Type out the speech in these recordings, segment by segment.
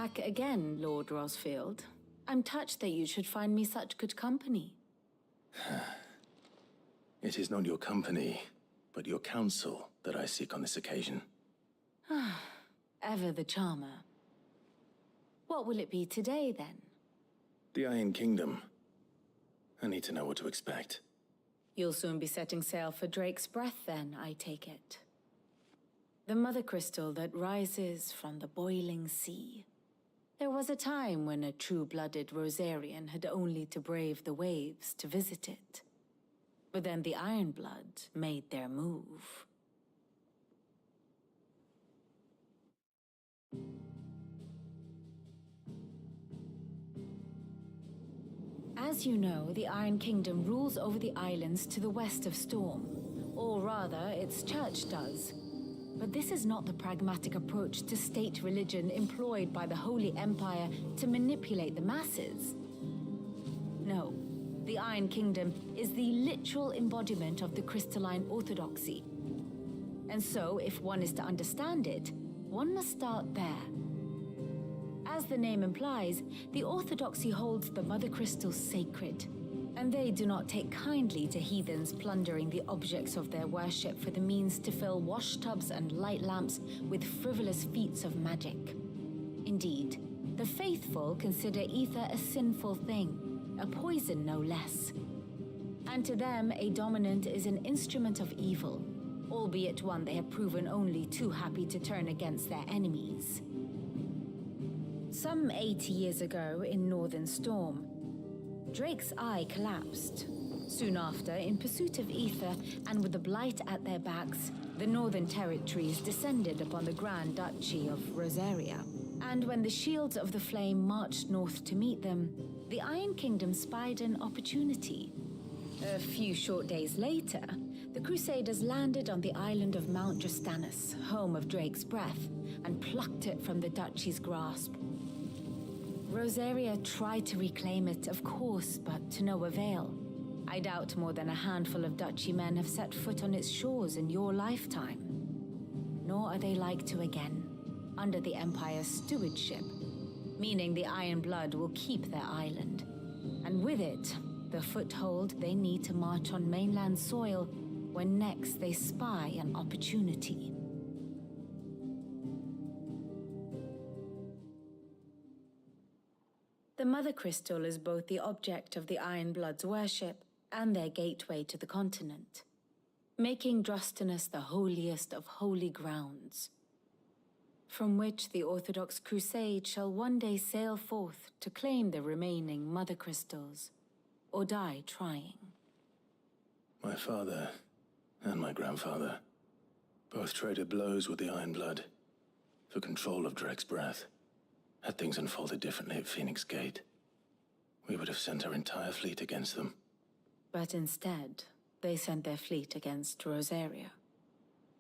back again, Lord Rosfield. I'm touched that you should find me such good company. It is not your company, but your counsel that I seek on this occasion. Ever the charmer. What will it be today, then? The Iron Kingdom. I need to know what to expect. You'll soon be setting sail for Drake's Breath, then, I take it. The mother crystal that rises from the boiling sea. There was a time when a true-blooded Rosarian had only to brave the waves to visit it. But then the Ironblood made their move. As you know, the Iron Kingdom rules over the islands to the west of Storm. Or rather, its church does. But this is not the pragmatic approach to state religion employed by the Holy Empire to manipulate the masses. No, the Iron Kingdom is the literal embodiment of the crystalline orthodoxy. And so, if one is to understand it, one must start there. As the name implies, the orthodoxy holds the mother crystals sacred, and they do not take kindly to heathens plundering the objects of their worship for the means to fill washtubs and light lamps with frivolous feats of magic. Indeed, the faithful consider ether a sinful thing, a poison no less. And to them, a dominant is an instrument of evil, albeit one they have proven only too happy to turn against their enemies. Some 80 years ago in Northern Storm, Drake's eye collapsed. Soon after, in pursuit of ether and with the blight at their backs, the Northern Territories descended upon the Grand Duchy of Rosaria. And when the Shields of the Flame marched north to meet them, the Iron Kingdom spied an opportunity. A few short days later, the Crusaders landed on the island of Mount Drastanus, home of Drake's Breath, and plucked it from the duchy's grasp. Rosaria tried to reclaim it, of course, but to no avail. I doubt more than a handful of duchy men have set foot on its shores in your lifetime. Nor are they like to again, under the Empire's stewardship, meaning the Iron Blood will keep their island. And with it, the foothold they need to march on mainland soil when next they spy an opportunity. The Mother Crystal is both the object of the Iron Blood's worship and their gateway to the continent, making Drastanus the holiest of holy grounds, from which the Orthodox Crusade shall one day sail forth to claim the remaining Mother Crystals, or die trying. My father and my grandfather both traded blows with the Iron Blood for control of Drake's Breath. Had things unfolded differently at Phoenix Gate, we would have sent our entire fleet against them. But instead, they sent their fleet against Rosaria,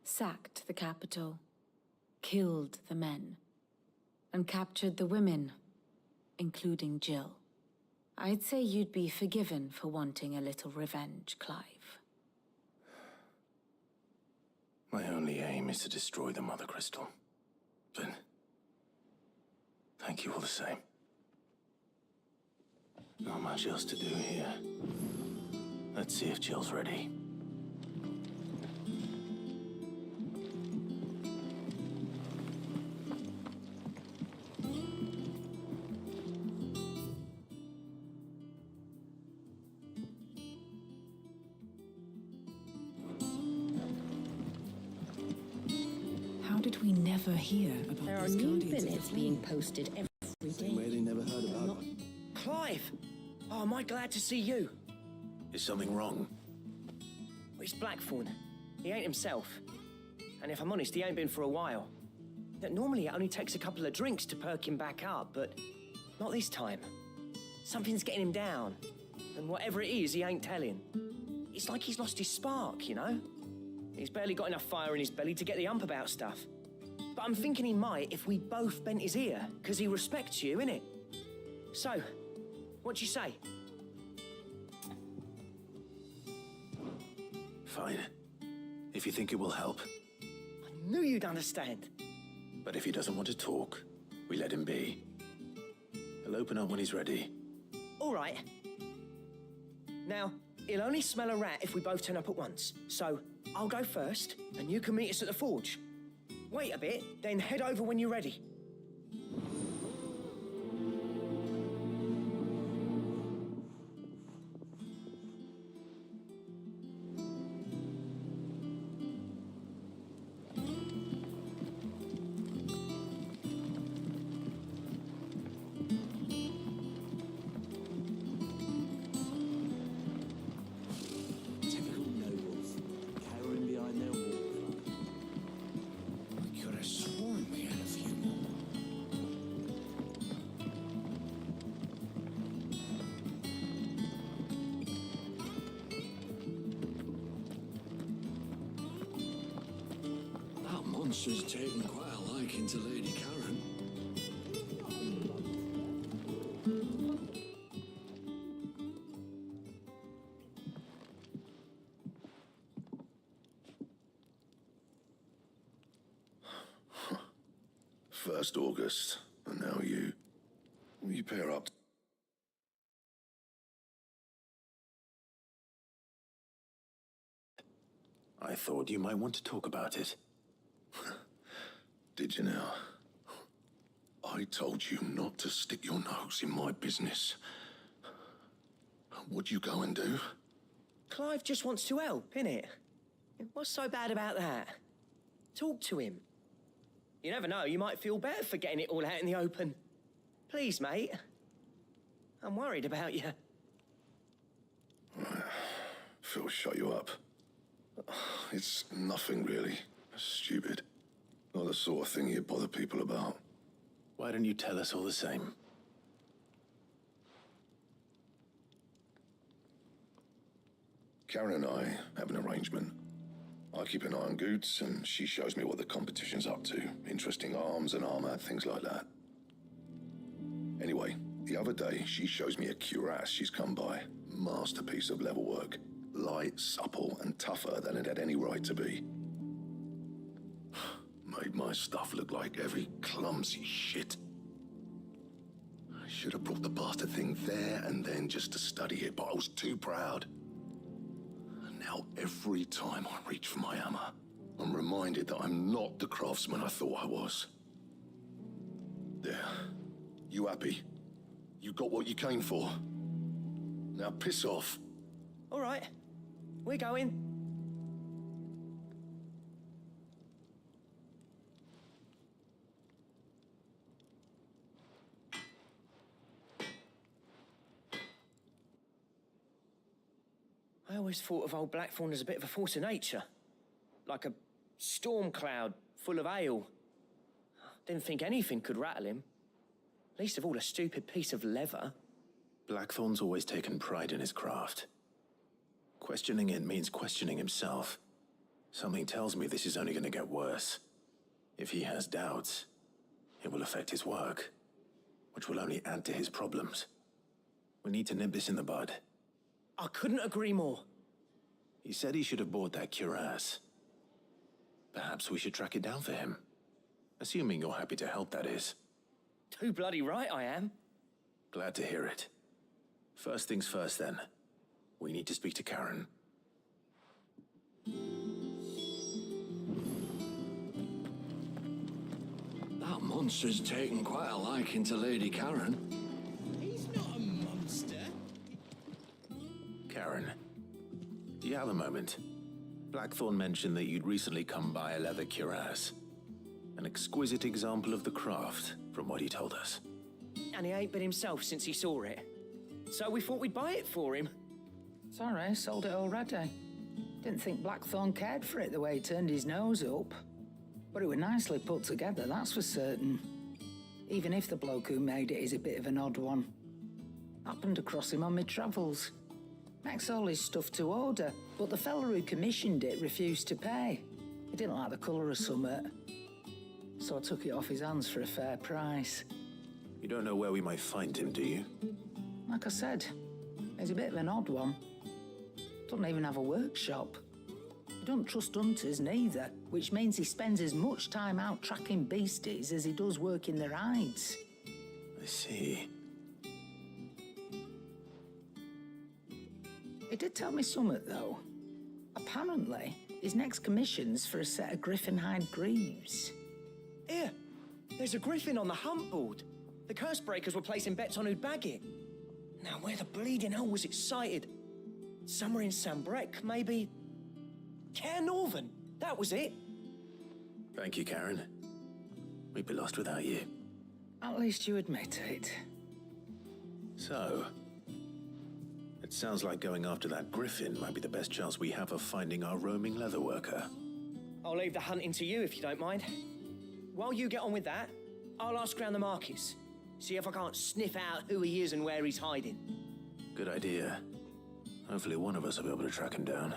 sacked the capital, killed the men, and captured the women, including Jill. I'd say you'd be forgiven for wanting a little revenge, Clive. My only aim is to destroy the Mother Crystal. But thank you all the same. Not much else to do here. Let's see if Jill's ready. How did we never hear about There are these new Guardians of the billets Flame? being posted every Same way day. they never heard about Clive! Oh, am I glad to see you? Is something wrong? Well, it's Blackthorn. He ain't himself. And if I'm honest, he ain't been for a while. That normally it only takes a couple of drinks to perk him back up, but not this time. Something's getting him down. And whatever it is, he ain't telling. It's like he's lost his spark, you know? He's barely got enough fire in his belly to get the ump about stuff. But I'm thinking he might if we both bent his ear, because he respects you, innit? So, what do you say? Fine. If you think it will help. I knew you'd understand. But if he doesn't want to talk, we let him be. He'll open up when he's ready. All right. Now, he'll only smell a rat if we both turn up at once. So, I'll go first, and you can meet us at the forge. Wait a bit, then head over when you're ready. Typical no-wolf, cowering behind their wall. I could have sworn we had a few more. That monster's taken quite a liking to Lady Karen. First August, and now you. You pair up. I thought you might want to talk about it. Did you now? I told you not to stick your nose in my business. What'd you go and do? Clive just wants to help, innit? What's so bad about that? Talk to him. You never know, you might feel better for getting it all out in the open. Please, mate. I'm worried about you. Phil shut you up. It's nothing really. Stupid. Not the sort of thing you bother people about. Why don't you tell us all the same? Karen and I have an arrangement. I keep an eye on Goots, and she shows me what the competition's up to. Interesting arms and armor, things like that. Anyway, the other day, she shows me a cuirass she's come by. Masterpiece of level work. Light, supple, and tougher than it had any right to be. Made my stuff look like every clumsy shit. I should have brought the bastard thing there and then just to study it, but I was too proud. And now every time I reach for my hammer, I'm reminded that I'm not the craftsman I thought I was. There. You happy? You got what you came for? Now piss off. All right, we're going. I always thought of old Blackthorn as a bit of a force of nature. Like a storm cloud full of ale. Didn't think anything could rattle him. Least of all a stupid piece of leather. Blackthorn's always taken pride in his craft. Questioning it means questioning himself. Something tells me this is only going to get worse. If he has doubts, it will affect his work, which will only add to his problems. We need to nip this in the bud. I couldn't agree more. He said he should have bought that cuirass. Perhaps we should track it down for him. Assuming you're happy to help, that is. Too bloody right I am. Glad to hear it. First things first, then. We need to speak to Karen. That monster's taken quite a liking to Lady Karen. He's not a monster. Karen, do you have a moment? Blackthorn mentioned that you'd recently come by a leather cuirass. An exquisite example of the craft, from what he told us. And he ain't been himself since he saw it. So we thought we'd buy it for him. Sorry, sold it already. Didn't think Blackthorn cared for it the way he turned his nose up. But it was nicely put together, that's for certain. Even if the bloke who made it is a bit of an odd one. Happened across him on my travels. Makes all his stuff to order, but the fella who commissioned it refused to pay. He didn't like the colour of summit. So I took it off his hands for a fair price. You don't know where we might find him, do you? Like I said, he's a bit of an odd one. Doesn't even have a workshop. He don't trust hunters neither, which means he spends as much time out tracking beasties as he does working their hides. I see. He did tell me summit, though. Apparently, his next commission's for a set of griffin hide greaves. Here, there's a griffin on the hunt board. The curse breakers were placing bets on who'd bag it. Now, where the bleeding hell was it sighted? Somewhere in Sambrec, maybe... Caer Northern, that was it. Thank you, Karen. We'd be lost without you. At least you admit it. So, it sounds like going after that griffin might be the best chance we have of finding our roaming leatherworker. I'll leave the hunting to you if you don't mind. While you get on with that, I'll ask around the markets. See if I can't sniff out who he is and where he's hiding. Good idea. Hopefully one of us will be able to track him down.